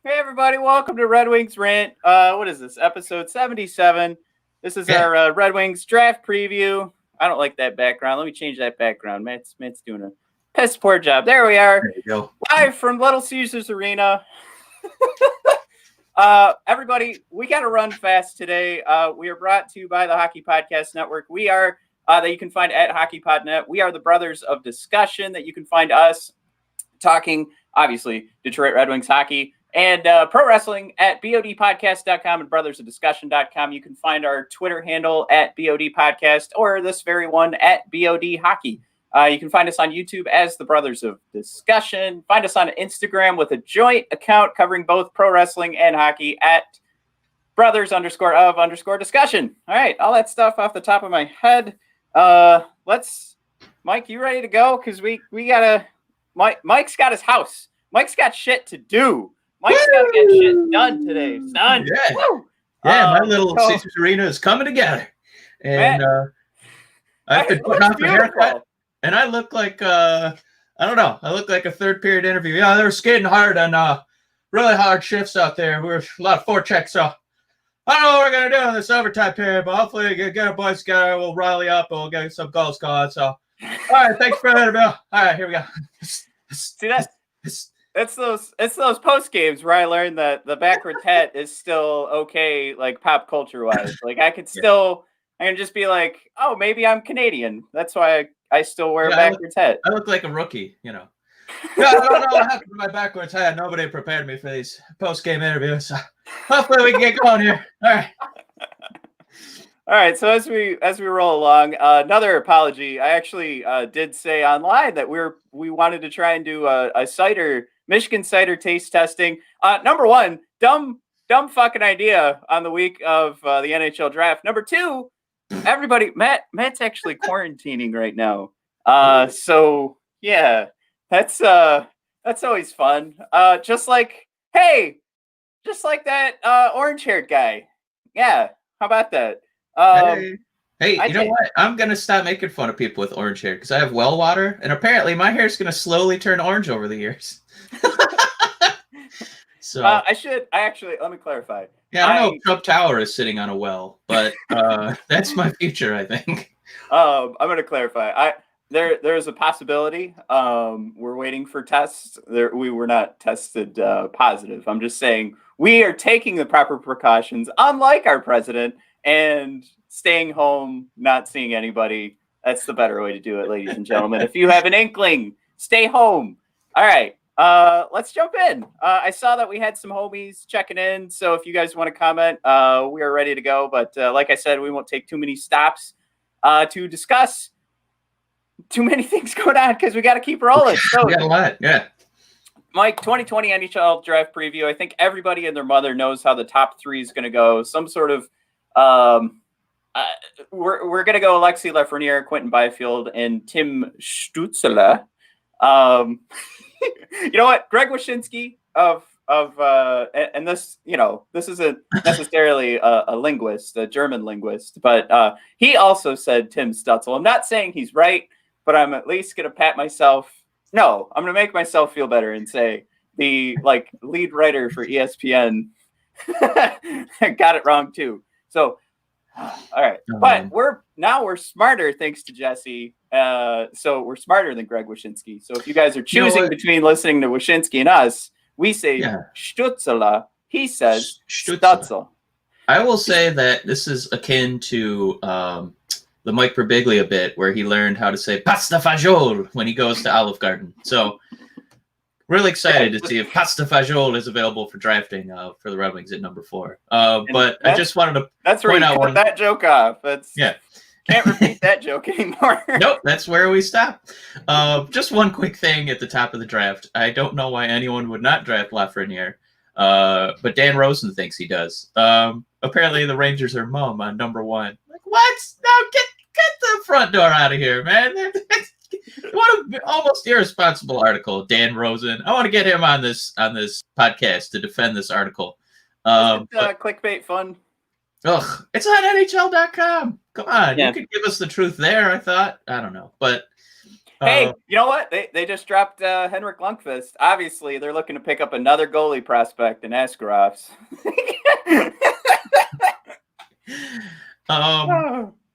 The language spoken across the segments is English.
Hey everybody, welcome to Red Wings Rant. What is this, episode 77? This is our Red Wings draft preview. I don't like that background. Let me change that background. Matt's doing a piss poor job. There we are. There you go. Live from Little Caesars Arena. Everybody, we got to run fast today. We are brought to you by the Hockey Podcast Network. We are, that you can find at HockeyPodNet. We are the Brothers of Discussion that you can find us talking, obviously, Detroit Red Wings hockey and pro wrestling at bodpodcast.com and brothersofdiscussion.com. You can find our Twitter handle at bodpodcast or this very one at bodhockey. You can find us on YouTube as the Brothers of Discussion. Find us on Instagram with a joint account covering both pro wrestling and hockey at brothers_of_discussion. All right, all that stuff off the top of my head. Mike, you ready to go? Because we gotta. Mike's got his house. Mike's got shit to do. Mike's got to get shit done today, son. Yeah, Woo! my little Caesars Arena is coming together. And I've been putting off a haircut, and I look like, I don't know, I look like a third period interview. Yeah, they were skating hard on really hard shifts out there. We were a lot of forechecks, so I don't know what we're going to do in this overtime period, but hopefully we get our boys together, we'll rally up, and we'll get some goals going, so. All right, thanks for the interview. All right, here we go. See that? It's those post games where I learned that the backwards hat is still okay, like pop culture wise. Like I can just be like, oh, maybe I'm Canadian. That's why I still wear a backwards hat. I look like a rookie, you know. Yeah, I don't know what happened to my backwards hat. Nobody prepared me for these post game interviews. So hopefully we can get going here. All right. All right, so as we roll along, another apology. I actually did say online that we wanted to try and do a cider, Michigan cider taste testing. Number one, dumb fucking idea on the week of the NHL Draft. Number two, everybody, Matt's actually quarantining right now. So yeah, that's always fun. Just like that orange-haired guy. Yeah, how about that? Hey, you know what? I'm going to stop making fun of people with orange hair because I have well water, and apparently my hair is going to slowly turn orange over the years. So let me clarify. Yeah, I don't know if Trump Tower is sitting on a well, but that's my future, I think. I'm going to clarify. There's a possibility. We're waiting for tests. We were not tested positive. I'm just saying we are taking the proper precautions, unlike our president, and staying home, not seeing anybody. That's the better way to do it, ladies and gentlemen. If you have an inkling, stay home. All right, let's jump in. I saw that we had some homies checking in, so if you guys want to comment, we are ready to go. But like I said, we won't take too many stops to discuss too many things going on because we got to keep rolling. So, we got a lot, yeah. Mike, 2020 NHL Draft preview. I think everybody and their mother knows how the top three is going to go. Some sort of we're going to go Alexi Lafreniere, Quentin Byfield, and Tim Stützle. You know what? Greg Wyshynski and this, this isn't necessarily a linguist, a German linguist, but he also said Tim Stützle. I'm not saying he's right, but I'm at least going to pat myself. No, I'm going to make myself feel better and say the lead writer for ESPN got it wrong too. So, all right, but we're smarter thanks to Jesse. So we're smarter than Greg Wyshynski. So if you guys are choosing between listening to Wyshynski and us, we say Stützle. He says Stützle. I will say that this is akin to Mike Birbiglia bit where he learned how to say pasta fagioli when he goes to Olive Garden. So really excited to see if pasta fagioli is available for drafting for the Red Wings at number 4. But I just wanted to that's where you cut that joke off. Can't repeat that joke anymore. Nope, that's where we stop. Just one quick thing at the top of the draft. I don't know why anyone would not draft Lafreniere, but Dan Rosen thinks he does. Apparently, the Rangers are mum on number 1. Like, what? No, get the front door out of here, man. What an almost irresponsible article, Dan Rosen. I want to get him on this podcast to defend this article. Clickbait fun. Ugh, it's on NHL.com. Come on, you could give us the truth there. I thought. I don't know, but hey, you know what? They just dropped Henrik Lundqvist. Obviously, they're looking to pick up another goalie prospect in Askarof's.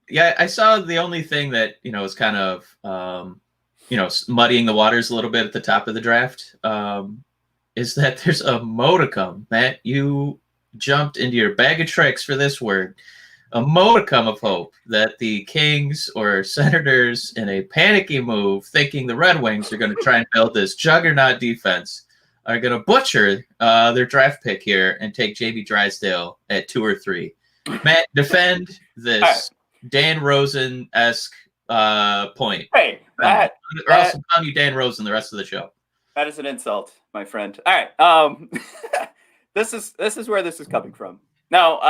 Yeah, I saw the only thing that is kind of muddying the waters a little bit at the top of the draft is that there's a modicum. Matt, you jumped into your bag of tricks for this word. A modicum of hope that the Kings or Senators, in a panicky move, thinking the Red Wings are going to try and build this juggernaut defense, are going to butcher their draft pick here and take JB Drysdale at 2 or 3. Matt, defend this Dan Rosen-esque point. Hey, or else I'll call you Dan Rosen the rest of the show. That is an insult, my friend. All right. This is where this is coming from. Now,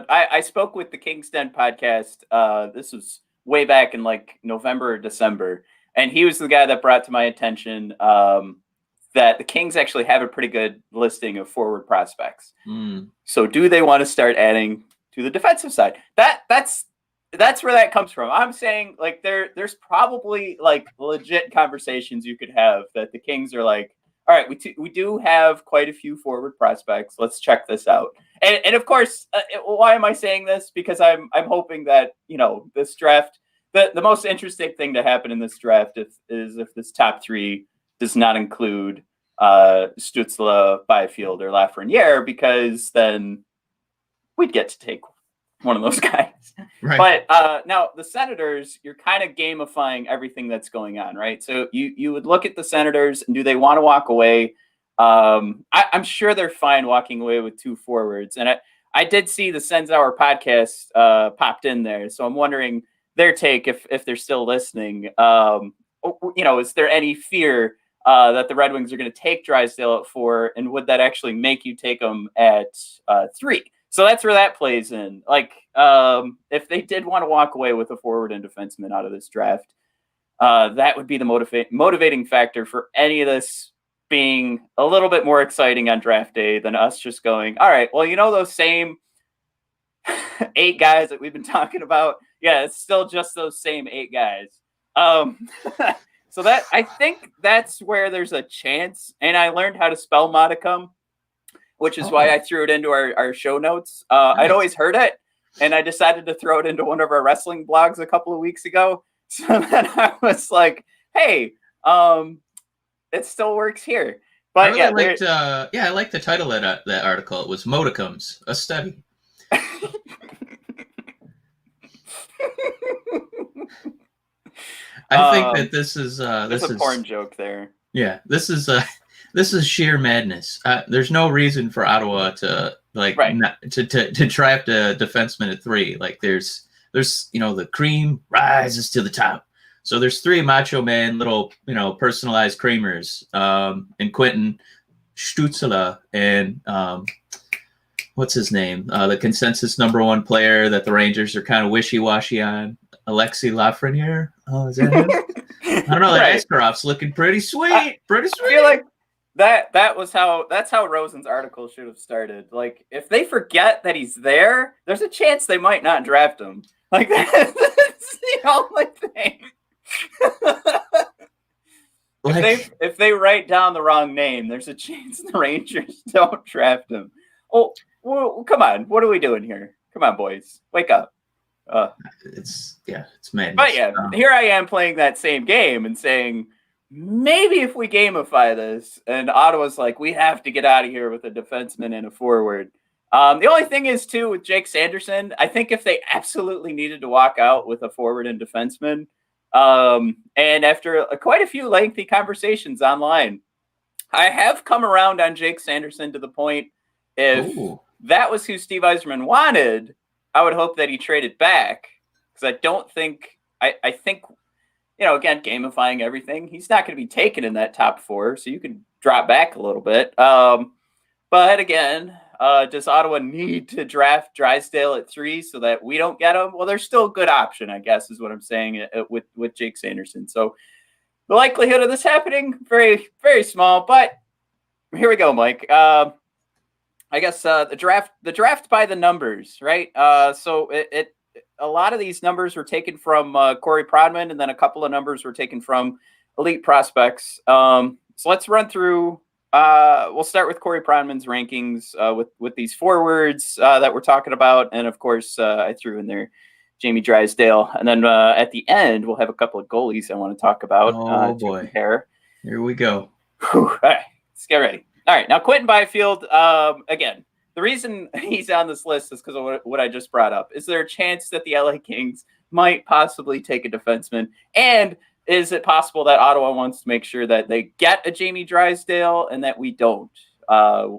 I spoke with the King's Den podcast. This was way back in like November or December, and he was the guy that brought to my attention that the Kings actually have a pretty good listing of forward prospects. So, do they want to start adding to the defensive side? That's where that comes from. I'm saying like there's probably like legit conversations you could have that the Kings are like, all right, we do have quite a few forward prospects. Let's check this out. And of course, why am I saying this? Because I'm hoping that this draft, the most interesting thing to happen in this draft is if this top 3 does not include Stützle, Byfield, or Lafreniere, because then we'd get to take one of those guys. Right. But now the Senators, you're kind of gamifying everything that's going on, right? So you would look at the Senators and do they want to walk away? I'm sure they're fine walking away with 2 forwards. And I did see the Sens Hour podcast popped in there. So I'm wondering their take if they're still listening. Is there any fear that the Red Wings are going to take Drysdale at 4? And would that actually make you take them at 3? So that's where that plays in. Like, if they did want to walk away with a forward and defenseman out of this draft, that would be the motivating factor for any of this being a little bit more exciting on draft day than us just going, all right, well, those same 8 guys that we've been talking about. Yeah, it's still just those same 8 guys. So that I think that's where there's a chance. And I learned how to spell modicum, which is why I threw it into our show notes. I'd always heard it, and I decided to throw it into one of our wrestling blogs a couple of weeks ago. So then I was like, hey, it still works here. But I like the title of that article. It was Modicums, a study. I think that this is there's a porn joke there. Yeah, this is sheer madness. There's no reason for Ottawa to to draft a defenseman at 3. Like there's the cream rises to the top. So there's 3 Macho Man little personalized creamers, and Quentin Stützle and what's his name? The consensus number 1 player that the Rangers are kind of wishy-washy on, Alexis Lafreniere. Oh, is that him? I don't know. That Askarof's looking pretty sweet. Pretty sweet. I feel like that's how Rosen's article should have started. Like, if they forget that he's there, there's a chance they might not draft him. Like, that's the only thing. If they write down the wrong name, there's a chance the Rangers don't draft him. Oh, well, come on. What are we doing here? Come on, boys. Wake up. It's madness. But yeah, here I am playing that same game and saying, maybe if we gamify this, and Ottawa's like, we have to get out of here with a defenseman and a forward. The only thing is, too, with Jake Sanderson, I think if they absolutely needed to walk out with a forward and defenseman, and after quite a few lengthy conversations online, I have come around on Jake Sanderson to the point if that was who Steve Yzerman wanted, I would hope that he traded back, because I don't think – I think, again, gamifying everything, he's not going to be taken in that top 4, so you can drop back a little bit. But again – does Ottawa need to draft Drysdale at 3 so that we don't get him? Well, there's still a good option, I guess, is what I'm saying with Jake Sanderson. So the likelihood of this happening, very, very small. But here we go, Mike. I guess the draft by the numbers, right? So a lot of these numbers were taken from Corey Prodman, and then a couple of numbers were taken from elite prospects. So let's run through. We'll start with Corey Prodman's rankings with these forwards that we're talking about. And, of course, I threw in there Jamie Drysdale. And then at the end, we'll have a couple of goalies I want to talk about. Oh, boy. Compare. Here we go. Whew. All right. Let's get ready. All right. Now, Quinton Byfield, again, the reason he's on this list is because of what I just brought up. Is there a chance that the LA Kings might possibly take a defenseman? And is it possible that Ottawa wants to make sure that they get a Jamie Drysdale and that we don't,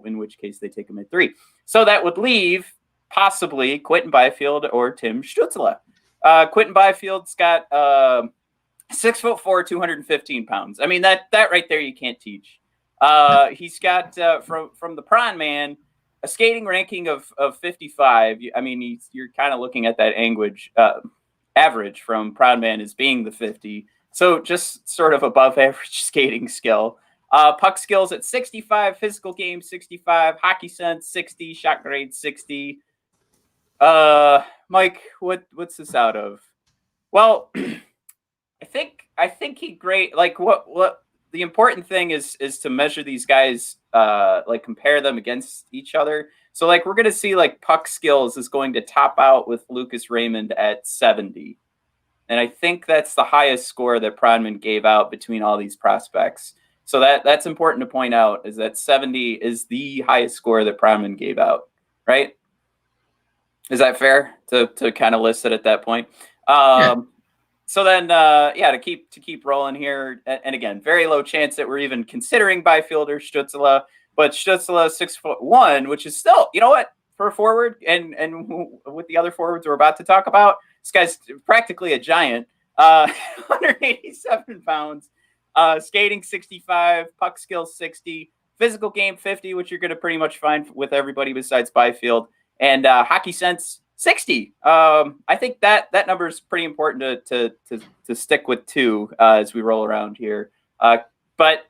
in which case they take him at 3? So that would leave possibly Quinton Byfield or Tim Stützle. Quinton Byfield's got 6'4", 215 pounds. I mean, that right there you can't teach. He's got from the Prawn Man a skating ranking of 55. I mean, you're kind of looking at that average from Prawn Man as being the 50. So just sort of above average skating skill. Puck skills at 65, physical game 65, hockey sense 60, shot grade 60. Mike, what's this out of? Well, I think he great. Like what the important thing is to measure these guys, like compare them against each other. So like we're gonna see like puck skills is going to top out with Lucas Raymond at 70. And I think that's the highest score that Prodman gave out between all these prospects. So that's important to point out, is that 70 is the highest score that Prodman gave out, right? Is that fair to kind of list it at that point? Yeah. So then, to keep rolling here, and again, very low chance that we're even considering Byfield or Stützle, but Stützle 6'1", which is still, you know what, for a forward, and with the other forwards we're about to talk about, this guy's practically a giant. 187 pounds, skating 65, puck skills 60, physical game 50, which you're going to pretty much find with everybody besides Byfield, and hockey sense 60. I think that number is pretty important to stick with too as we roll around here. But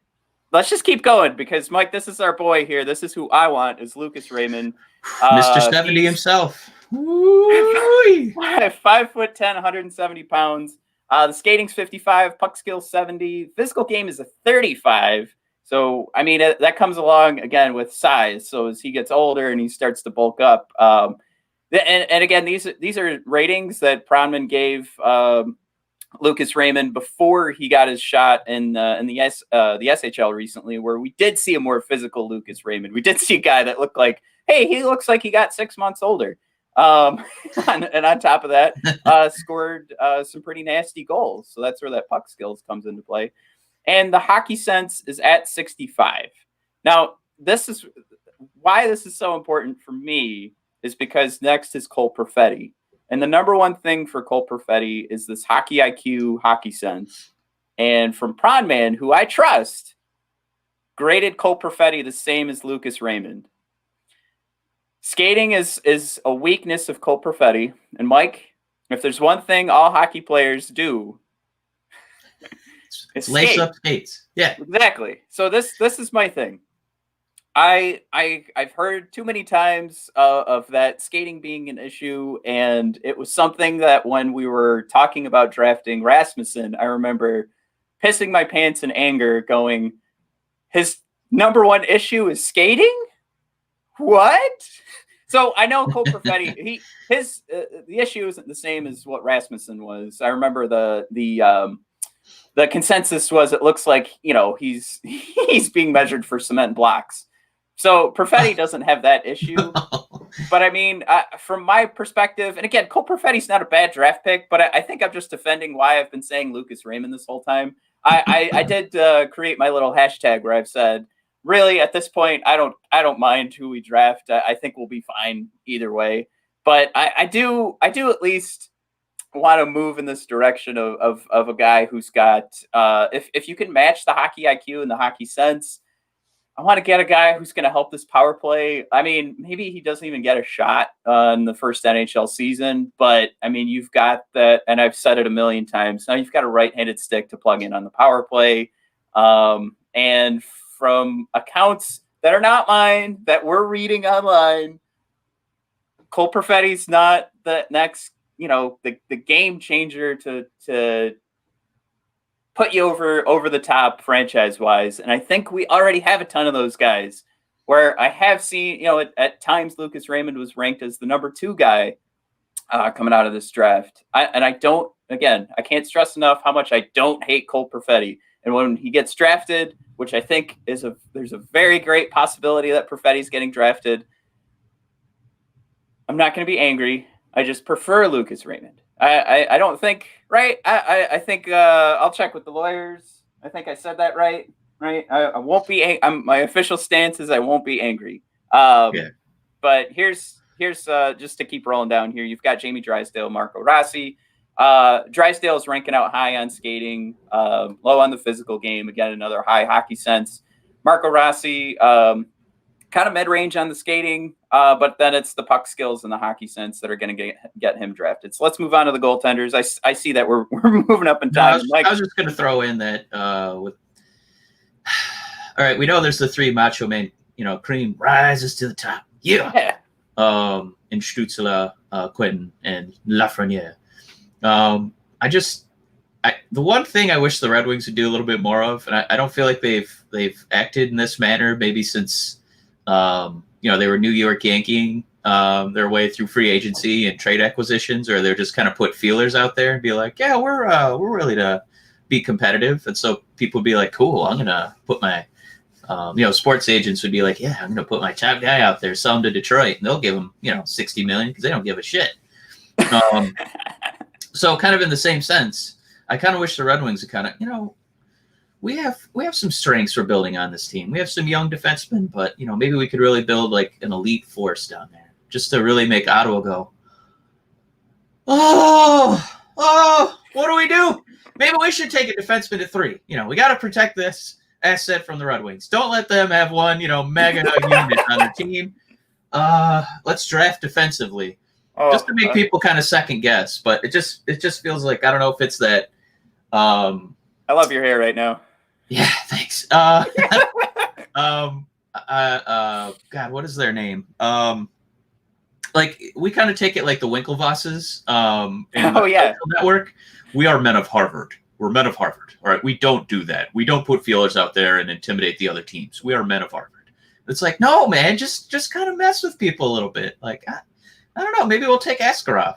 let's just keep going because Mike, this is our boy here. This is who I want is Lucas Raymond, Mr. 70 himself. 5'10", 170 pounds. The skating's 55, puck skill 70, physical game is a 35. So, I mean, that comes along, again, with size. So as he gets older and he starts to bulk up. And again, these are ratings that Prodman gave Lucas Raymond before he got his shot in the SHL recently, where we did see a more physical Lucas Raymond. We did see a guy that looked like, hey, he looks like he got 6 months older. And on top of that, scored some pretty nasty goals. So that's where that puck skills comes into play. And the hockey sense is at 65. Now, this is why this is so important for me is because next is Cole Perfetti. And the number one thing for Cole Perfetti is this hockey IQ, hockey sense. And from Prodman, who I trust, graded Cole Perfetti the same as Lucas Raymond. Skating is a weakness of Cole Perfetti. And Mike, if there's one thing all hockey players do, it's lace up skates. Yeah, exactly. So this is my thing. I've heard too many times of that skating being an issue, and it was something that when we were talking about drafting Rasmussen, I remember pissing my pants in anger, going, his number one issue is skating? What? So I know Cole Perfetti, the issue isn't the same as what Rasmussen was. I remember the consensus was it looks like, he's being measured for cement blocks. So Perfetti doesn't have that issue. But I mean, from my perspective, and again, Cole Perfetti's not a bad draft pick, but I think I'm just defending why I've been saying Lucas Raymond this whole time. I did create my little hashtag where I've said, really, at this point, I don't mind who we draft. I think we'll be fine either way. But I do at least want to move in this direction of a guy who's got if you can match the hockey IQ and the hockey sense. I want to get a guy who's going to help this power play. I mean, maybe he doesn't even get a shot in the first NHL season, but I mean, you've got that, and I've said it a million times. Now you've got a right-handed stick to plug in on the power play. And from accounts that are not mine, that we're reading online, Cole Perfetti's not the next, the game changer to put you over the top franchise wise. And I think we already have a ton of those guys where I have seen, at times Lucas Raymond was ranked as the number 2 guy coming out of this draft. I can't stress enough how much I don't hate Cole Perfetti. And when he gets drafted, which I think there's a very great possibility that Perfetti's getting drafted, I'm not going to be angry. I just prefer Lucas Raymond. I don't think, right? I think I'll check with the lawyers. I think I said that right? I won't be my official stance is I won't be angry. But here's just to keep rolling down here. You've got Jamie Drysdale, Marco Rossi. Drysdale's ranking out high on skating, low on the physical game. Again, another high hockey sense. Marco Rossi, kind of mid-range on the skating, but then it's the puck skills and the hockey sense that are going to get him drafted. So let's move on to the goaltenders. I see that we're moving up in time. I was just going to throw in that all right, we know there's the 3 macho men. Cream rises to the top. Yeah. In Stützle, Quentin, and Lafreniere. The one thing I wish the Red Wings would do a little bit more of, and I don't feel like they've acted in this manner maybe since they were New York Yankeeing their way through free agency and trade acquisitions, or they're just kind of put feelers out there and be like, yeah, we're ready to be competitive. And so people would be like, cool, I'm gonna put my sports agents would be like, yeah, I'm gonna put my top guy out there, sell him to Detroit, and they'll give him $60 million because they don't give a shit. So kind of in the same sense, I kind of wish the Red Wings would kind of, we have some strengths we're building on this team. We have some young defensemen, but maybe we could really build like an elite force down there just to really make Ottawa go, oh, what do we do? Maybe we should take a defenseman at 3. We got to protect this asset from the Red Wings. Don't let them have one, mega unit on their team. Let's draft defensively. Just to make people kind of second guess, but it just feels like, I don't know if it's that. I love your hair right now. Yeah, thanks. God, what is their name? Like we kind of take it like the Winklevosses. Network. We are men of Harvard. We're men of Harvard. All right, we don't do that. We don't put feelers out there and intimidate the other teams. We are men of Harvard. It's like, no, man, just kind of mess with people a little bit. Like, I don't know. Maybe we'll take Askarov.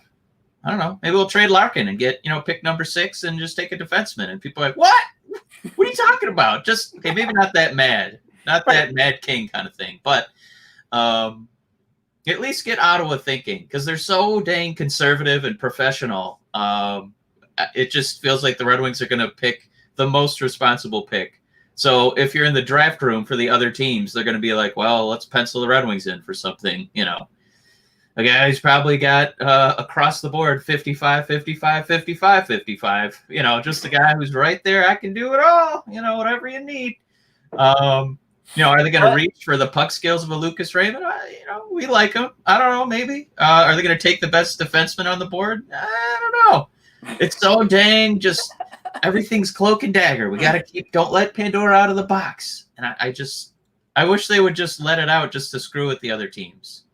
I don't know. Maybe we'll trade Larkin and get, pick number 6 and just take a defenseman. And people are like, what? What are you talking about? Just, okay, maybe not that mad. Not that Mad King kind of thing. But at least get Ottawa thinking because they're so dang conservative and professional. It just feels like the Red Wings are going to pick the most responsible pick. So if you're in the draft room for the other teams, they're going to be like, well, let's pencil the Red Wings in for something, A guy who's probably got across the board 55, 55, 55, 55. Just a guy who's right there. I can do it all. Whatever you need. Are they going to reach for the puck skills of a Lucas Raymond? We like him. I don't know. Maybe. Are they going to take the best defenseman on the board? I don't know. It's so dang just everything's cloak and dagger. We got to don't let Pandora out of the box. And I wish they would just let it out just to screw with the other teams.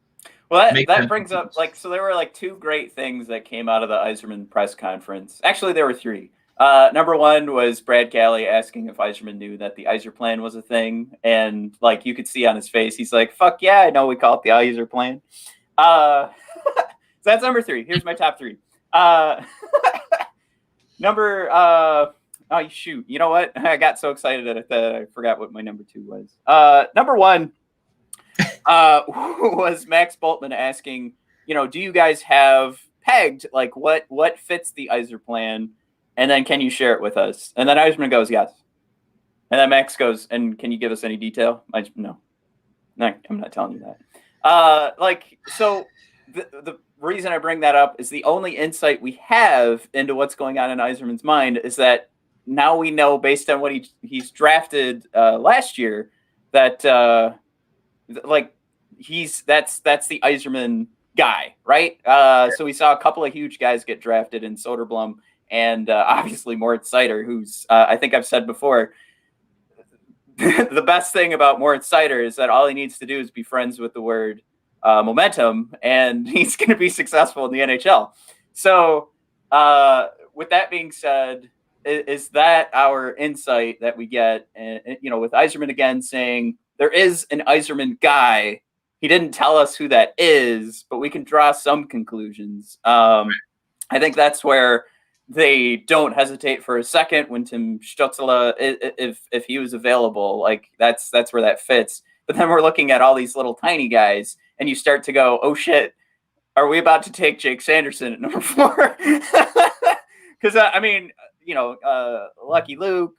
Well, that brings up, so there were 2 great things that came out of the Yzerman press conference. Actually, there were 3. Number 1 was Brad Galley asking if Yzerman knew that the Yzer plan was a thing. And, you could see on his face, he's like, fuck yeah, I know we call it the Yzer plan. So that's number 3. Here's my top 3. Shoot. You know what? I got so excited that I forgot what my number 2 was. Number 1, was Max Boltman asking, do you guys have pegged like what fits the Iser plan, and then can you share it with us? And then Iserman goes, yes. And then Max goes, and can you give us any detail? No, I'm not telling you that. So the reason I bring that up is the only insight we have into what's going on in Iserman's mind is that now we know, based on what he's drafted last year, that that's the Iserman guy, right? So we saw a couple of huge guys get drafted in Soderblom and obviously Moritz Seider, who's I think I've said before, the best thing about Moritz Seider is that all he needs to do is be friends with the word momentum, and he's going to be successful in the NHL. So with that being said, is that our insight that we get, with Iserman again saying there is an Iserman guy. He didn't tell us who that is, but we can draw some conclusions. I think that's where they don't hesitate for a second when Tim Stützle, if he was available, like that's where that fits. But then we're looking at all these little tiny guys, and you start to go, oh shit, are we about to take Jake Sanderson at number 4? Because Lucky Luke,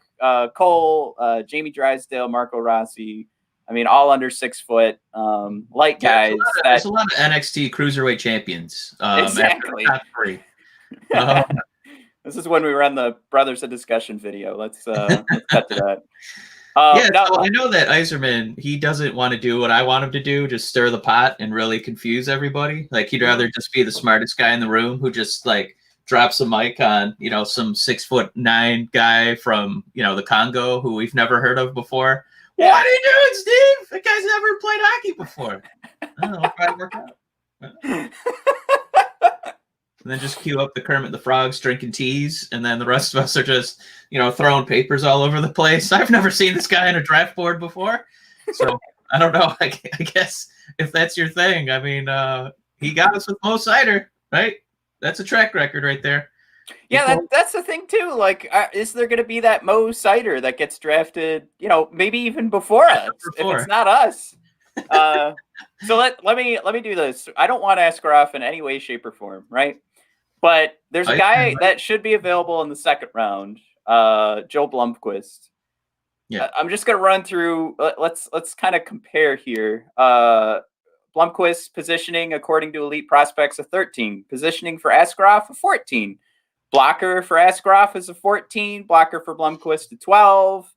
Cole, Jamie Drysdale, Marco Rossi. I mean, all under 6 foot, light guys. There's a lot of NXT cruiserweight champions. Exactly. Top 3. This is when we run the Brothers of Discussion video. Let's cut to that. I know that Iserman, he doesn't want to do what I want him to do, just stir the pot and really confuse everybody. Like, he'd rather just be the smartest guy in the room who just, like, drops a mic on, some 6'9" guy from, the Congo who we've never heard of before. Yeah. What are you doing, Steve? That guy's never played hockey before. I don't know, probably work out. And then just cue up the Kermit the Frogs drinking teas, and then the rest of us are just, throwing papers all over the place. I've never seen this guy on a draft board before, so I don't know. I guess if that's your thing, I mean, he got us with Mo Seider, right? That's a track record right there. Yeah, that's the thing too. Like, is there going to be that Mo Seider that gets drafted? Maybe even before us, if it's not us. So let me do this. I don't want Askarov in any way, shape, or form, right? But there's a guy that should be available in the second round, Joe Blomqvist. Yeah, I'm just gonna run through. Let's kind of compare here. Blomqvist's positioning, according to Elite Prospects, a 13. Positioning for Askarov, a 14. Blocker for Askarov is a 14. Blocker for Blomqvist, a 12.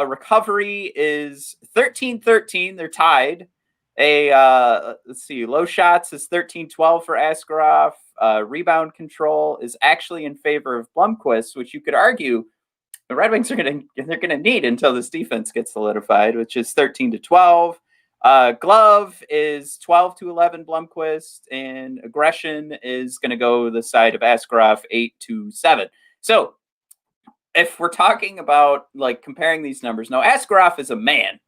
Recovery is 13-13. They're tied. Let's see. Low shots is 13-12 for Askarov. Rebound control is actually in favor of Blomqvist, which you could argue the Red Wings are gonna need until this defense gets solidified, which is 13-12. Glove is 12-11 Blomqvist, and aggression is going to go the side of Askarov 8-7. So if we're talking about like comparing these numbers, now Askarov is a man.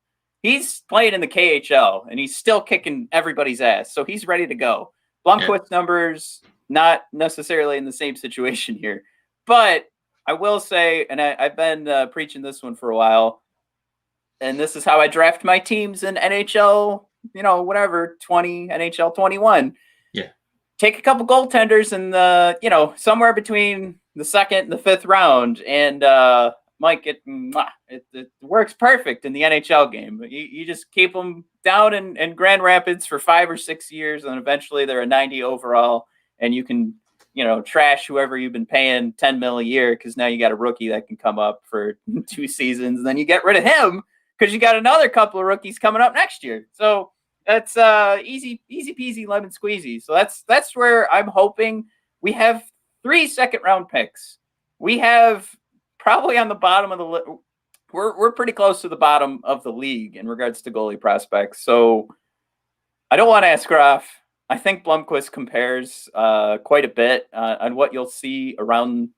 He's playing in the KHL and he's still kicking everybody's ass. So he's ready to go. Blomqvist's numbers, not necessarily in the same situation here, but I will say, and I've been preaching this one for a while, and this is how I draft my teams in NHL, 20, NHL 21. Yeah. Take a couple goaltenders in the, somewhere between the second and the fifth round. And Mike, it works perfect in the NHL game. You just keep them down in Grand Rapids for 5 or 6 years, and eventually they're a 90 overall, and you can, trash whoever you've been paying $10 million a year, because now you got a rookie that can come up for 2 seasons, and then you get rid of him, because you got another couple of rookies coming up next year. So that's easy peasy lemon squeezy. So that's where I'm hoping we have 3 second-round picks. We have probably on the bottom of the we're pretty close to the bottom of the league in regards to goalie prospects. So I don't want Askarov. I think Blomqvist compares quite a bit on what you'll see around,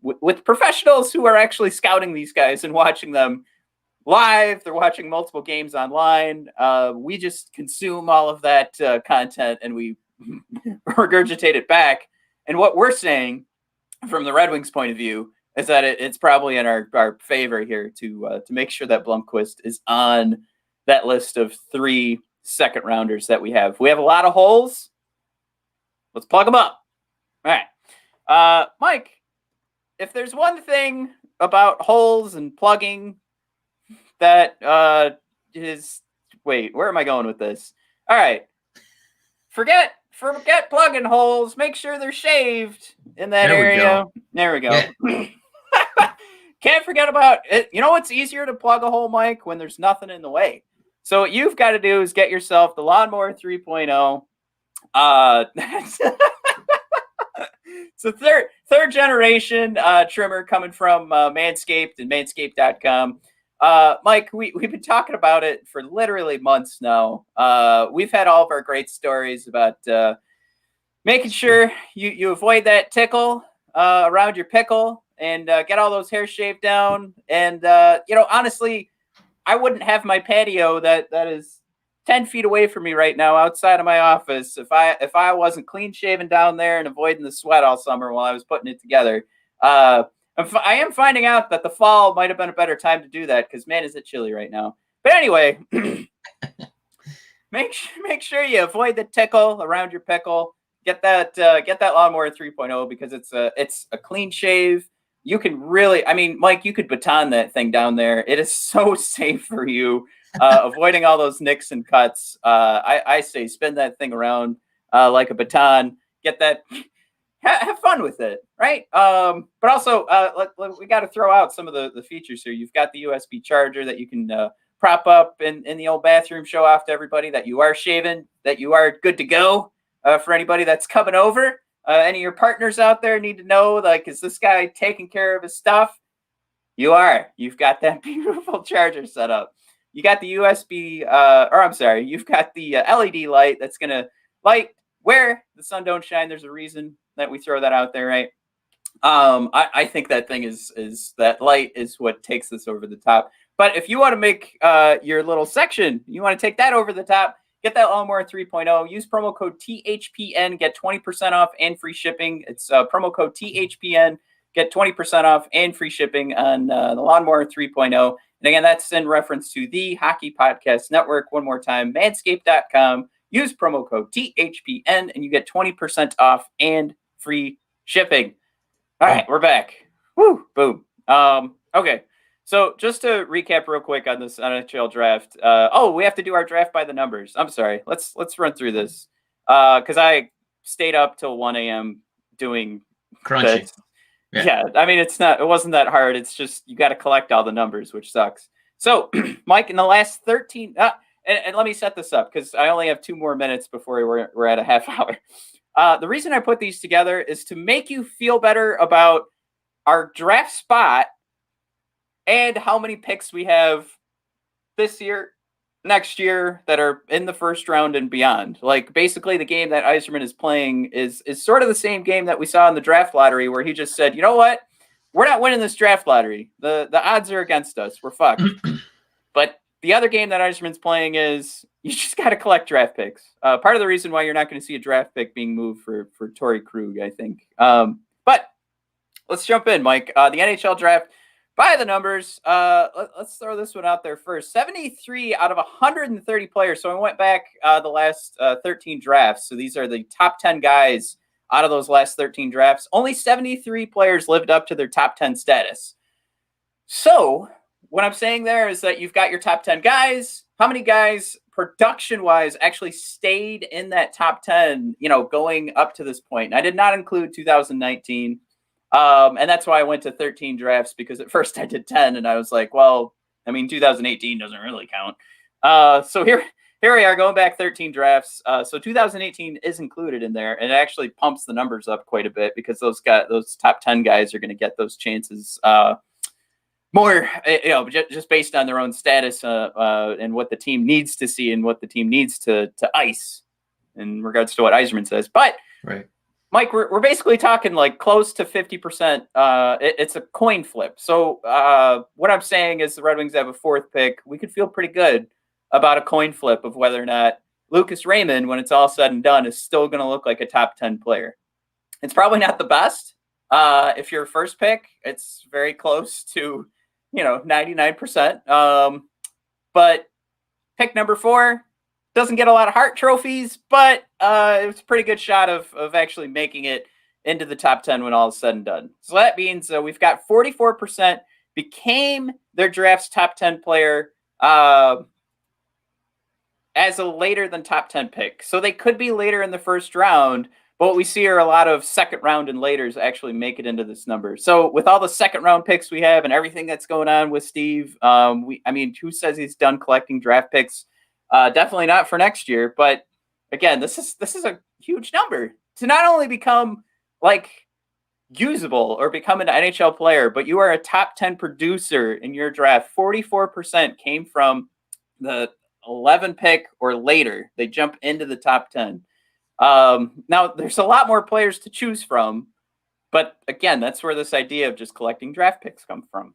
with professionals who are actually scouting these guys and watching them live. They're watching multiple games online. We just consume all of that content and we regurgitate it back. And what we're saying from the Red Wings point of view is that it's probably in our favor here to make sure that Blomqvist is on that list of 3 second rounders that we have. We have a lot of holes. Let's plug them up. All right. Mike, if there's one thing about holes and plugging that wait, where am I going with this? All right. Forget plugging holes. Make sure they're shaved in that area. There we go. Yeah. Can't forget about it. You know what's easier to plug a hole, Mike? When there's nothing in the way. So what you've got to do is get yourself the Lawnmower 3.0. It's a third generation trimmer coming from Manscaped and Manscaped.com. Mike, we've been talking about it for literally months now. We've had all of our great stories about making sure you avoid that tickle around your pickle and get all those hairs shaved down. And, honestly, I wouldn't have my patio that is 10 feet away from me right now outside of my office if I wasn't clean shaven down there and avoiding the sweat all summer while I was putting it together. I am finding out that the fall might have been a better time to do that because, man, is it chilly right now. But anyway, make sure you avoid the tickle around your pickle. Get that Lawnmower 3.0 because it's a clean shave. You can really, Mike, you could baton that thing down there. It is so safe for you, avoiding all those nicks and cuts. I say spin that thing around like a baton. Get that. Have fun with it, right? But also, we got to throw out some of the features here. You've got the USB charger that you can prop up in the old bathroom, show off to everybody that you are shaven, that you are good to go. For anybody that's coming over, any of your partners out there need to know, like, is this guy taking care of his stuff? You are. You've got that beautiful charger set up. You got the USB, you've got the LED light that's going to light where the sun don't shine. There's a reason that we throw that out there, right? I think that thing is that light is what takes this over the top. But if you want to make your little section, you want to take that over the top, get that Lawnmower 3.0. Use promo code THPN, get 20% off and free shipping. It's promo code THPN, get 20% off and free shipping on the Lawnmower 3.0. And again, that's in reference to the Hockey Podcast Network. One more time, manscaped.com. Use promo code THPN, and you get 20% off and free shipping. All right, we're back. Woo, boom. Okay. So just to recap real quick on this NHL draft. We have to do our draft by the numbers. I'm sorry. Let's run through this. Because I stayed up till 1 a.m. doing crunchy. Yeah, it wasn't that hard. It's just you got to collect all the numbers, which sucks. So, Mike, in the last 13, and let me set this up because I only have 2 more minutes before we're at a half hour. The reason I put these together is to make you feel better about our draft spot and how many picks we have this year, next year that are in the first round and beyond. Like basically the game that Yzerman is playing is sort of the same game that we saw in the draft lottery where he just said, you know what? We're not winning this draft lottery. The odds are against us. We're fucked. But the other game that Yzerman's playing is you just got to collect draft picks. Part of the reason why you're not going to see a draft pick being moved for Torrey Krug, I think. But let's jump in, Mike. The NHL draft. By the numbers, let's throw this one out there first. 73 out of 130 players. So I went back the last 13 drafts. So these are the top 10 guys out of those last 13 drafts. Only 73 players lived up to their top 10 status. So what I'm saying there is that you've got your top 10 guys. How many guys production-wise actually stayed in that top 10, going up to this point? And I did not include 2019. And that's why I went to 13 drafts because at first I did 10 and I was like, 2018 doesn't really count. So here we are going back 13 drafts. So 2018 is included in there and it actually pumps the numbers up quite a bit because those top 10 guys are going to get those chances more, just based on their own status and what the team needs to see and what the team needs to ice in regards to what Yzerman says. But right. Mike, we're basically talking like close to 50%. It's a coin flip. So what I'm saying is the Red Wings have a 4th pick. We could feel pretty good about a coin flip of whether or not Lucas Raymond, when it's all said and done, is still going to look like a top 10 player. It's probably not the best. If you're a first pick, it's very close to, 99%. But pick number 4, doesn't get a lot of Hart trophies, but it was a pretty good shot of actually making it into the top 10 when all is said and done. So that means we've got 44% became their draft's top 10 player as a later than top 10 pick. So they could be later in the first round, but what we see are a lot of second round and laters actually make it into this number. So with all the second round picks we have and everything that's going on with Steve, who says he's done collecting draft picks? Definitely not for next year. But again, this is a huge number to not only become like usable or become an NHL player, but you are a top 10 producer in your draft. 44% came from the 11 pick or later. They jump into the top 10. Now there's a lot more players to choose from, but again, that's where this idea of just collecting draft picks come from.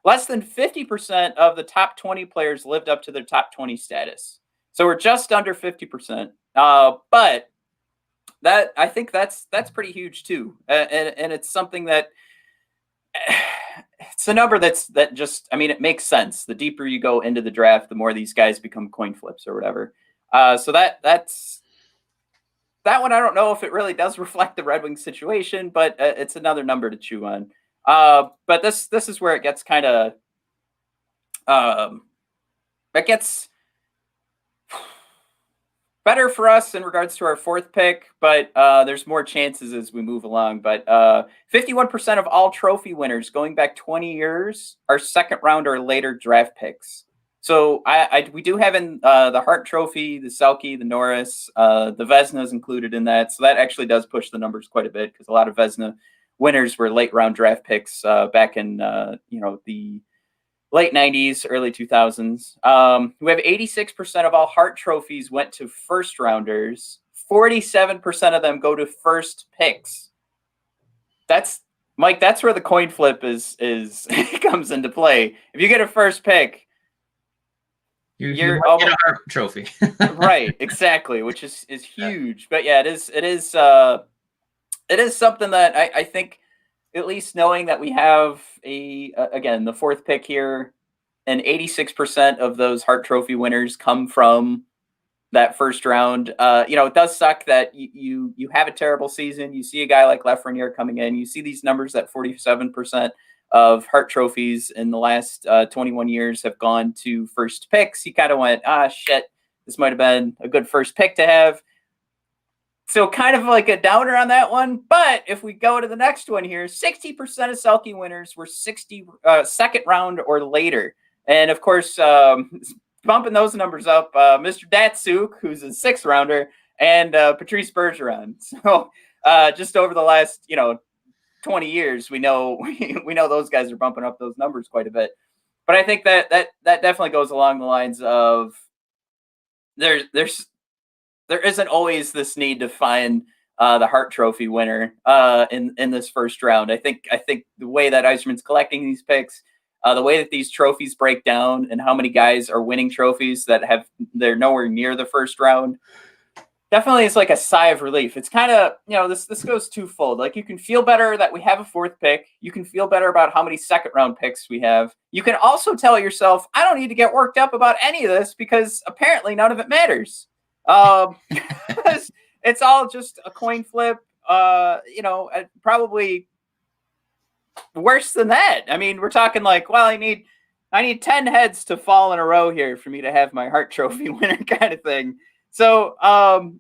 Less than 50% of the top 20 players lived up to their top 20 status. So we're just under 50%. But that, I think that's pretty huge too. And it's something that it's a number that just, I mean, it makes sense. The deeper you go into the draft, the more these guys become coin flips or whatever. So that's that one. I don't know if it really does reflect the Red Wings situation, but it's another number to chew on. But this is where it gets kind of, it gets better for us in regards to our fourth pick, but there's more chances as we move along. But 51% of all trophy winners going back 20 years are second round or later draft picks. So we do have in the Hart Trophy, the Selke, the Norris, the Vezina is included in that. So that actually does push the numbers quite a bit because a lot of Vezina winners were late round draft picks back in the late 90s, early 2000s. We have 86% of all Hart trophies went to first rounders. 47% of them go to first picks. That's Mike. That's where the coin flip is comes into play. If you get a first pick, you're almost, get a Hart trophy. Right, exactly, which is huge. But yeah, it is something that I think, at least knowing that we have again, the fourth pick here, and 86% of those Hart Trophy winners come from that first round. It does suck that you have a terrible season. You see a guy like Lafreniere coming in. You see these numbers that 47% of Hart Trophies in the last 21 years have gone to first picks. You kind of went, shit, this might have been a good first pick to have. So kind of like a downer on that one. But if we go to the next one here, 60% of Selke winners were second round or later. And of course, bumping those numbers up, Mr. Datsuk, who's a sixth rounder, and Patrice Bergeron. So just over the last, 20 years, we know those guys are bumping up those numbers quite a bit. But I think that definitely goes along the lines of there isn't always this need to find the Hart Trophy winner in this first round. I think the way that Yzerman's collecting these picks, the way that these trophies break down, and how many guys are winning trophies that they're nowhere near the first round, definitely is like a sigh of relief. It's kind of, this goes twofold. Like, you can feel better that we have a fourth pick. You can feel better about how many second round picks we have. You can also tell yourself, I don't need to get worked up about any of this because apparently none of it matters. Because it's all just a coin flip. Probably worse than that. I mean, we're talking like, well, I need 10 heads to fall in a row here for me to have my Hart Trophy winner kind of thing. So, all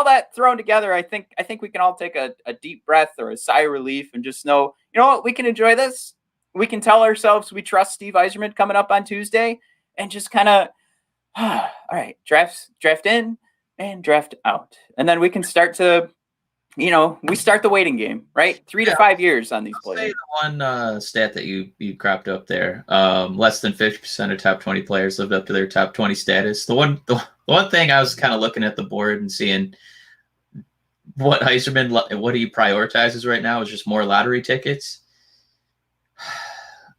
that thrown together, I think we can all take a deep breath or a sigh of relief and just know, what, we can enjoy this. We can tell ourselves we trust Steve Yzerman coming up on Tuesday, and just kind of, all right, draft in and draft out. And then we can start to, we start the waiting game, right? 3 to 5 years on these players. Say the one stat that you cropped up there, less than 50% of top 20 players lived up to their top 20 status. The one thing I was kind of looking at the board and seeing what Yzerman, what he prioritizes right now is just more lottery tickets.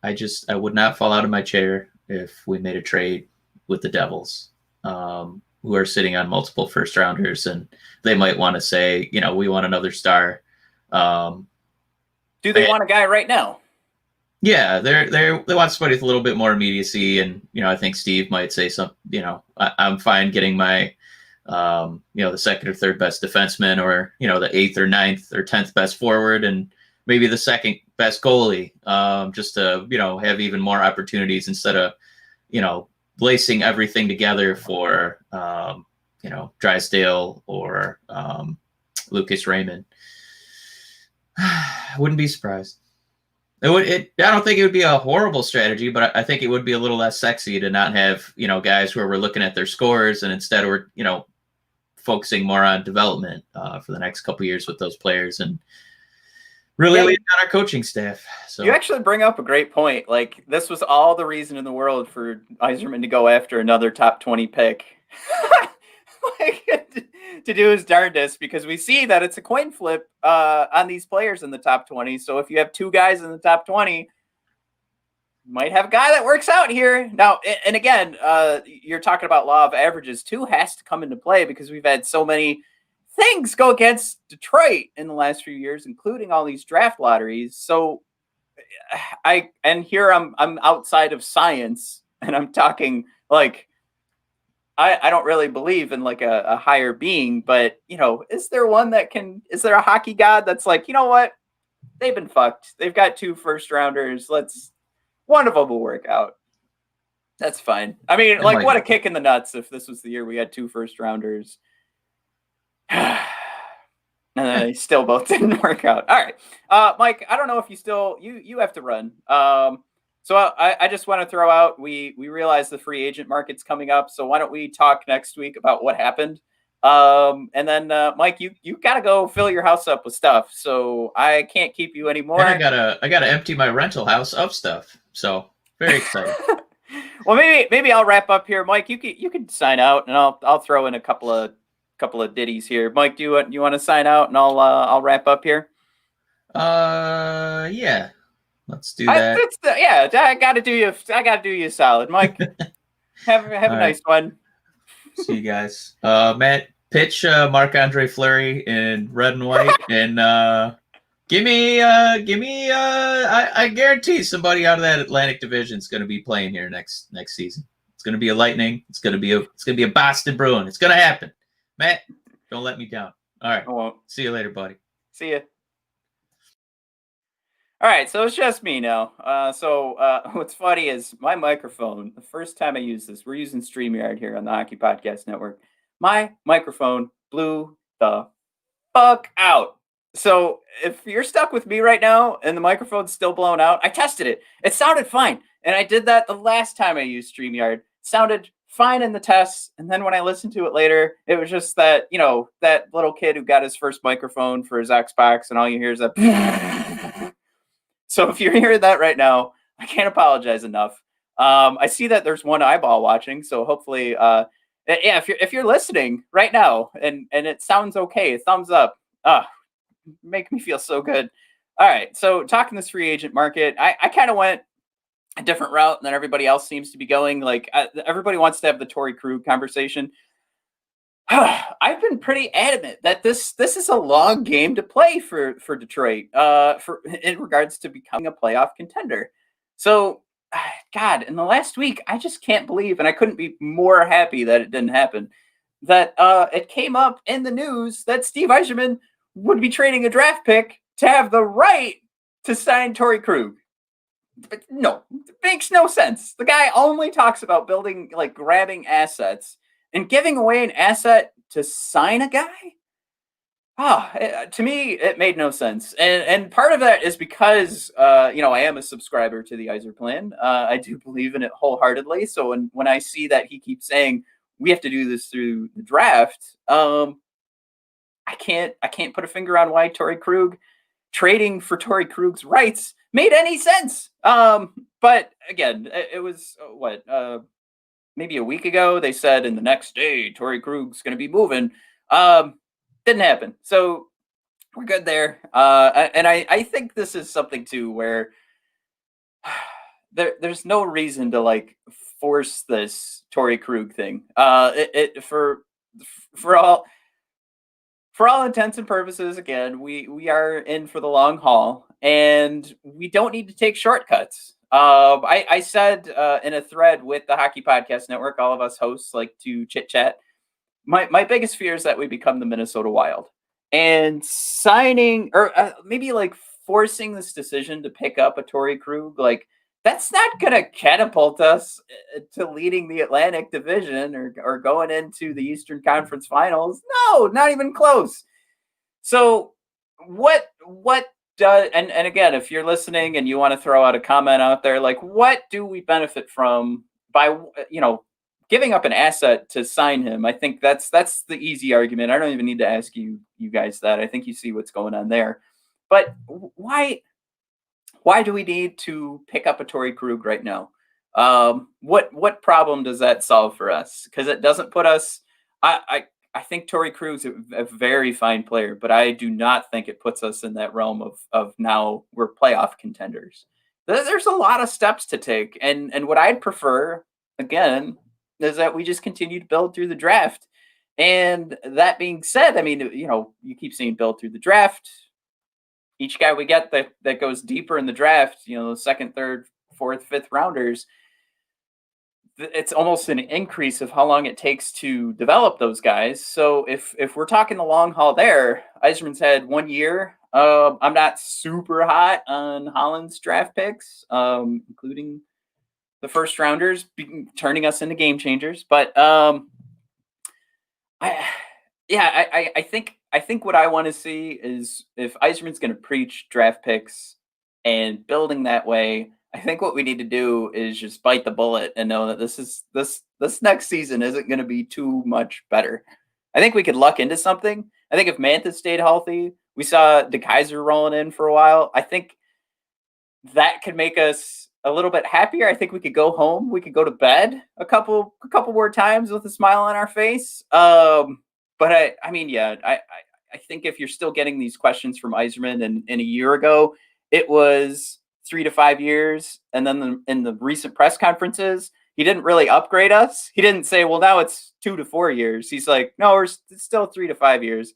I would not fall out of my chair if we made a trade with the Devils, who are sitting on multiple first rounders, and they might want to say, we want another star. Do they want a guy right now? Yeah, they want somebody with a little bit more immediacy, and I think Steve might say something. I'm fine getting my, the second or third best defenseman, or the eighth or ninth or 10th best forward, and maybe the second best goalie, just to have even more opportunities instead of lacing everything together for Drysdale or Lucas Raymond. I wouldn't be surprised. I don't think it would be a horrible strategy, but I think it would be a little less sexy to not have, guys where we're looking at their scores, and instead we're, focusing more on development for the next couple of years with those players, and really leaning on our coaching staff. So you actually bring up a great point. Like, this was all the reason in the world for Yzerman to go after another top 20 pick. To do his darndest, because we see that it's a coin flip on these players in the top 20. So if you have two guys in the top 20, you might have a guy that works out here. Now, and again, you're talking about law of averages too, has to come into play, because we've had so many things go against Detroit in the last few years, including all these draft lotteries. So I'm outside of science, and I'm talking like, I don't really believe in like a higher being, but is there a hockey god that's like, you know what? They've been fucked. They've got 2 first rounders. One of them will work out. That's fine. I mean, like, what a kick in the nuts if this was the year we had 2 first rounders. And then they still both didn't work out. All right. Mike, I don't know if you have to run. So I just want to throw out, we realize the free agent market's coming up, so why don't we talk next week about what happened? And then Mike, you gotta go fill your house up with stuff, so I can't keep you anymore. And I gotta empty my rental house of stuff. So very excited. Well, maybe I'll wrap up here. Mike, you can sign out, and I'll throw in a couple of ditties here. Mike, do you want to sign out, and I'll wrap up here? Yeah. Let's do that. I gotta do you a solid, Mike. have a nice one. See you guys. Matt, pitch Marc-Andre Fleury in red and white, and give me. I guarantee somebody out of that Atlantic Division is going to be playing here next season. It's going to be a Lightning. It's going to be a Boston Bruin. It's going to happen. Matt, don't let me down. All right. I won't. See you later, buddy. See ya. All right, so it's just me now. What's funny is my microphone, the first time I used this, we're using StreamYard here on the Hockey Podcast Network. My microphone blew the fuck out. So if you're stuck with me right now and the microphone's still blown out, I tested it. It sounded fine. And I did that the last time I used StreamYard. It sounded fine in the tests. And then when I listened to it later, it was just that, that little kid who got his first microphone for his Xbox, and all you hear is that. So if you're hearing that right now, I can't apologize enough. I see that there's one eyeball watching, so hopefully, if you're listening right now and it sounds okay, thumbs up. Make me feel so good. All right, so talking this free agent market, I kind of went a different route than everybody else seems to be going. Like, everybody wants to have the Torrey Krug conversation. I've been pretty adamant that this is a long game to play for Detroit in regards to becoming a playoff contender. So, God, in the last week, I just can't believe, and I couldn't be more happy that it didn't happen, that it came up in the news that Steve Yzerman would be trading a draft pick to have the right to sign Torrey Krug. But no, it makes no sense. The guy only talks about grabbing assets and giving away an asset to sign a guy. To me, it made no sense. And part of that is because, I am a subscriber to the Yzer plan. I do believe in it wholeheartedly. So when I see that he keeps saying we have to do this through the draft, I can't put a finger on why Torrey Krug trading for Torrey Krug's rights made any sense. But again, it was maybe a week ago, they said in the next day, Torrey Krug's going to be moving. Didn't happen. So we're good there. And I think this is something too, where there's no reason to force this Torrey Krug thing. For for all intents and purposes, again, we are in for the long haul, and we don't need to take shortcuts. I said in a thread with the Hockey Podcast Network, all of us hosts like to chit chat. My biggest fear is that we become the Minnesota Wild, and signing or maybe like forcing this decision to pick up a Torrey Krug, like that's not going to catapult us to leading the Atlantic Division or going into the Eastern Conference Finals. No, not even close. So what does and again, if you're listening and you want to throw out a comment out there, like what do we benefit from by giving up an asset to sign him? I think that's the easy argument. I don't even need to ask you guys that. I think you see what's going on there. But why do we need to pick up a Torrey Krug right now? What problem does that solve for us? Because it doesn't put us. I think Torrey Krug's a very fine player, but I do not think it puts us in that realm of now we're playoff contenders. There's a lot of steps to take, and what I'd prefer again is that we just continue to build through the draft. And that being said, I mean, you keep saying build through the draft. Each guy we get that goes deeper in the draft, the second, third, fourth, fifth rounders, it's almost an increase of how long it takes to develop those guys. So if we're talking the long haul there, Yzerman's had 1 year. I'm not super hot on Holland's draft picks, including the first rounders turning us into game changers. But I think what I want to see is if Yzerman's going to preach draft picks and building that way, I think what we need to do is just bite the bullet and know that this next season isn't going to be too much better. I think we could luck into something. I think if Mantha stayed healthy, we saw DeKaiser rolling in for a while. I think that could make us a little bit happier. I think we could go home. We could go to bed a couple more times with a smile on our face. But I think if you're still getting these questions from Yzerman and a year ago, it was 3 to 5 years. And then in the recent press conferences, he didn't really upgrade us. He didn't say, well, now it's 2 to 4 years. He's like, no, it's still 3 to 5 years.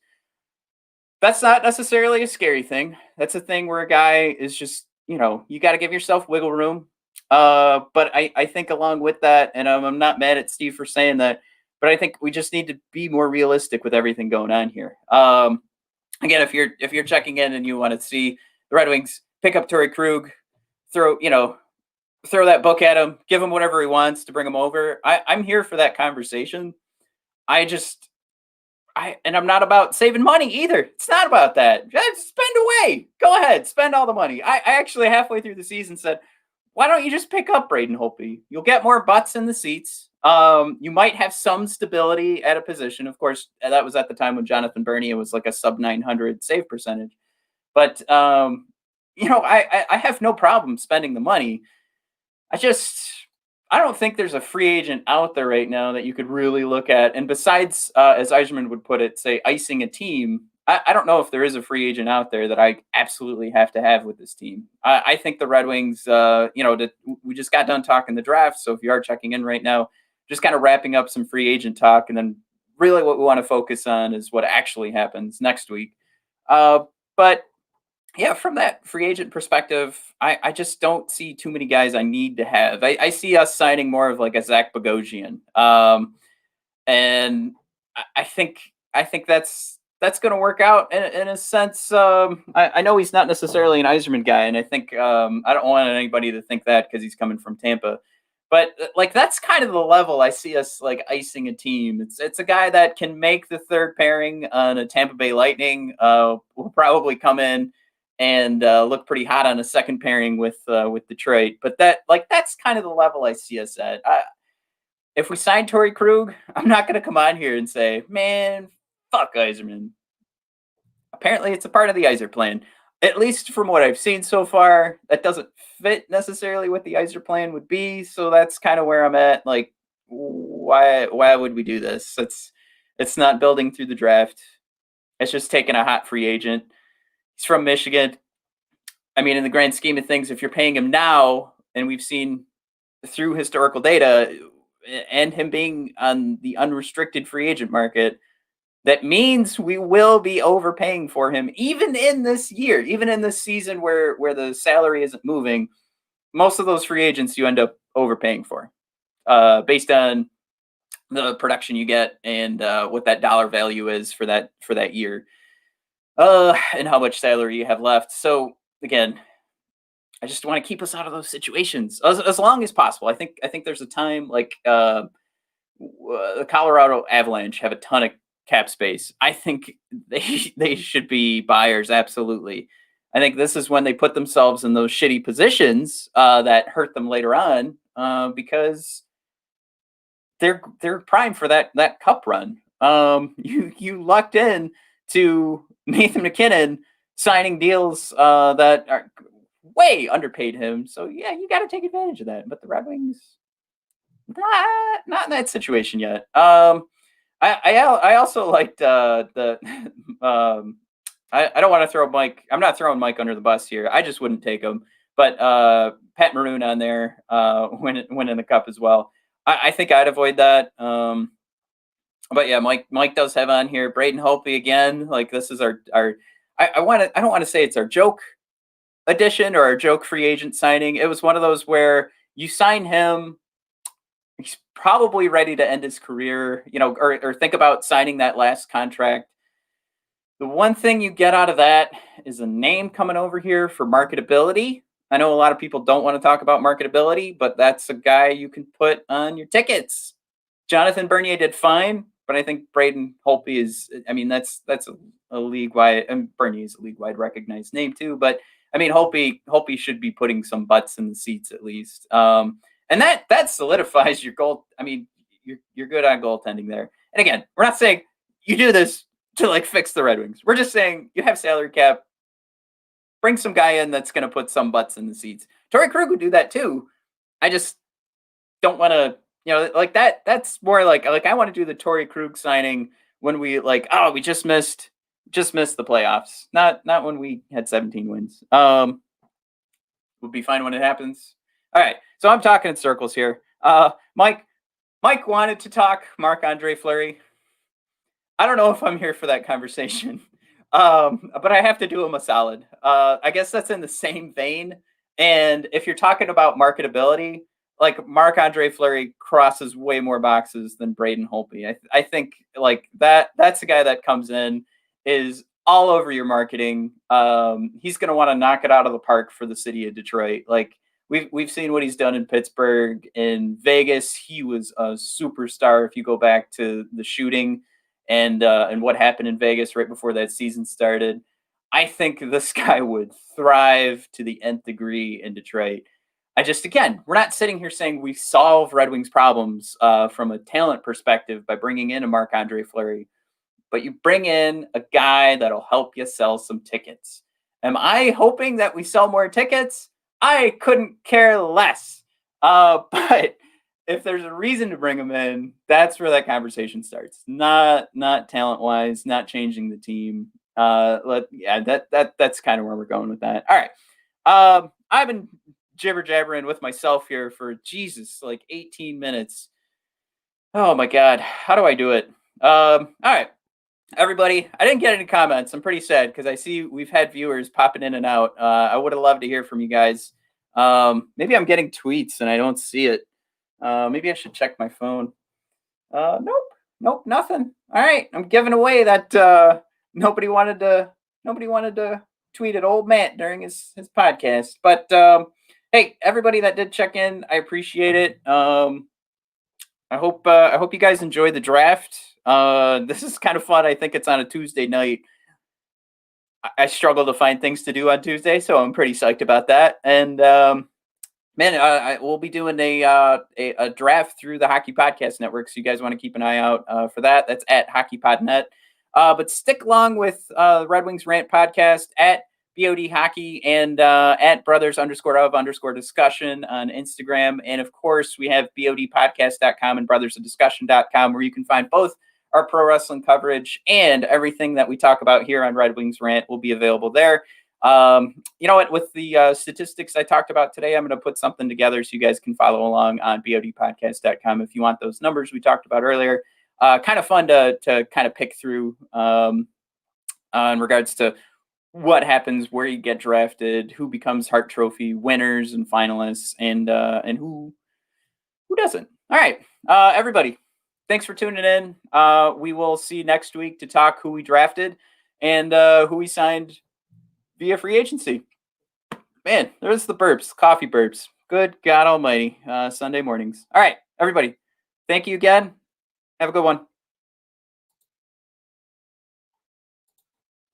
That's not necessarily a scary thing. That's a thing where a guy is just, you got to give yourself wiggle room. But I think along with that, and I'm not mad at Steve for saying that, but I think we just need to be more realistic with everything going on here. Again, if you're checking in and you want to see the Red Wings pick up Torrey Krug, throw that book at him, give him whatever he wants to bring him over, I'm here for that conversation. And I'm not about saving money either. It's not about that. Just spend away. Go ahead, spend all the money. I actually halfway through the season said, why don't you just pick up Braden Holtby? You'll get more butts in the seats. You might have some stability at a position. Of course, that was at the time when Jonathan Bernier was like a sub 900 save percentage. But, I have no problem spending the money. I don't think there's a free agent out there right now that you could really look at. And besides, as Yzerman would put it, say icing a team, I don't know if there is a free agent out there that I absolutely have to have with this team. I think the Red Wings, we just got done talking the draft. So if you are checking in right now, just kind of wrapping up some free agent talk. And then really what we want to focus on is what actually happens next week. But yeah, from that free agent perspective, I just don't see too many guys I need to have. I see us signing more of like a Zach Bogosian. And I think that's going to work out in a sense. I know he's not necessarily an Yzerman guy, and I think I don't want anybody to think that because he's coming from Tampa. But like that's kind of the level I see us like icing a team. It's a guy that can make the third pairing on a Tampa Bay Lightning. Will probably come in and look pretty hot on a second pairing with Detroit. But that's kind of the level I see us at. If we sign Torrey Krug, I'm not going to come on here and say, man, fuck Yzerman. Apparently, it's a part of the Yzer plan. At least from what I've seen so far, that doesn't fit necessarily what the Yzer plan would be. So that's kind of where I'm at. Like, why would we do this? It's not building through the draft. It's just taking a hot free agent. He's from Michigan. I mean, in the grand scheme of things, if you're paying him now, and we've seen through historical data and him being on the unrestricted free agent market, that means we will be overpaying for him, even in this year, even in this season where the salary isn't moving. Most of those free agents you end up overpaying for, based on the production you get and what that dollar value is for that year, and how much salary you have left. So again, I just want to keep us out of those situations as long as possible. I think there's a time like the Colorado Avalanche have a ton of cap space. I think they should be buyers, absolutely. I think this is when they put themselves in those shitty positions that hurt them later on, because they're primed for that cup run. You lucked in to Nathan MacKinnon signing deals that are way underpaid him. So yeah, you got to take advantage of that. But the Red Wings, not in that situation yet. I also liked the I don't want to throw Mike. I'm not throwing Mike under the bus here. I just wouldn't take him. But Pat Maroon on there winning the cup as well. I think I'd avoid that. But yeah, Mike does have on here Braden Holtby again. Like this is our I don't want to say it's our joke addition or our joke free agent signing. It was one of those where you sign him, he's probably ready to end his career, or think about signing that last contract. The one thing you get out of that is a name coming over here for marketability. I know a lot of people don't want to talk about marketability, but that's a guy you can put on your tickets. Jonathan Bernier did fine, but I think Braden Holtby is, that's a league-wide, and Bernier is a league-wide recognized name too, but Holtby should be putting some butts in the seats at least. And that solidifies your goal. You're good on goaltending there. And again, we're not saying you do this to fix the Red Wings. We're just saying you have salary cap. Bring some guy in that's going to put some butts in the seats. Torrey Krug would do that too. I just don't want to, that. That's more like I want to do the Torrey Krug signing when we we just missed the playoffs. Not when we had 17 wins. Would be fine when it happens. All right, so I'm talking in circles here. Mike wanted to talk Marc-Andre Fleury. I don't know if I'm here for that conversation, but I have to do him a solid. I guess that's in the same vein. And if you're talking about marketability, Marc-Andre Fleury crosses way more boxes than Braden Holtby. I think that's a guy that comes in, is all over your marketing. He's going to want to knock it out of the park for the city of Detroit. We've seen what he's done in Pittsburgh. In Vegas, he was a superstar. If you go back to the shooting and what happened in Vegas right before that season started, I think this guy would thrive to the nth degree in Detroit. We're not sitting here saying we solve Red Wings problems from a talent perspective by bringing in a Marc-Andre Fleury, but you bring in a guy that'll help you sell some tickets. Am I hoping that we sell more tickets? I couldn't care less. But if there's a reason to bring him in, that's where that conversation starts. Not talent-wise, not changing the team. That's kind of where we're going with that. All right. I've been jibber-jabbering with myself here for 18 minutes. Oh my God. How do I do it? All right. Everybody, I didn't get any comments. I'm pretty sad because I see we've had viewers popping in and out. I would have loved to hear from you guys. Maybe I'm getting tweets and I don't see it. Maybe I should check my phone. Nope, nothing. All right, I'm giving away that nobody wanted to tweet at old Matt during his podcast. But hey, everybody that did check in, I appreciate it. I hope you guys enjoyed the draft. This is kind of fun. I think it's on a Tuesday night. I struggle to find things to do on Tuesday, so I'm pretty psyched about that. And we'll be doing a draft through the Hockey Podcast Network, so you guys want to keep an eye out for that. That's at HockeyPodNet. But stick along with Red Wings Rant Podcast at BOD Hockey and at brothers_of_discussion on Instagram. And of course, we have bodpodcast.com and brothersofdiscussion.com, where you can find both our pro wrestling coverage and everything that we talk about here on Red Wings Rant will be available there. You know what? With the statistics I talked about today, I'm going to put something together so you guys can follow along on bodpodcast.com if you want those numbers we talked about earlier. kind of fun to kind of pick through in regards to what happens, where you get drafted, who becomes Hart Trophy winners and finalists, and who doesn't. All right, everybody, thanks for tuning in. We will see you next week to talk who we drafted and who we signed via free agency. Man, there's the burps, coffee burps. Good God Almighty, Sunday mornings. All right, everybody, thank you again. Have a good one.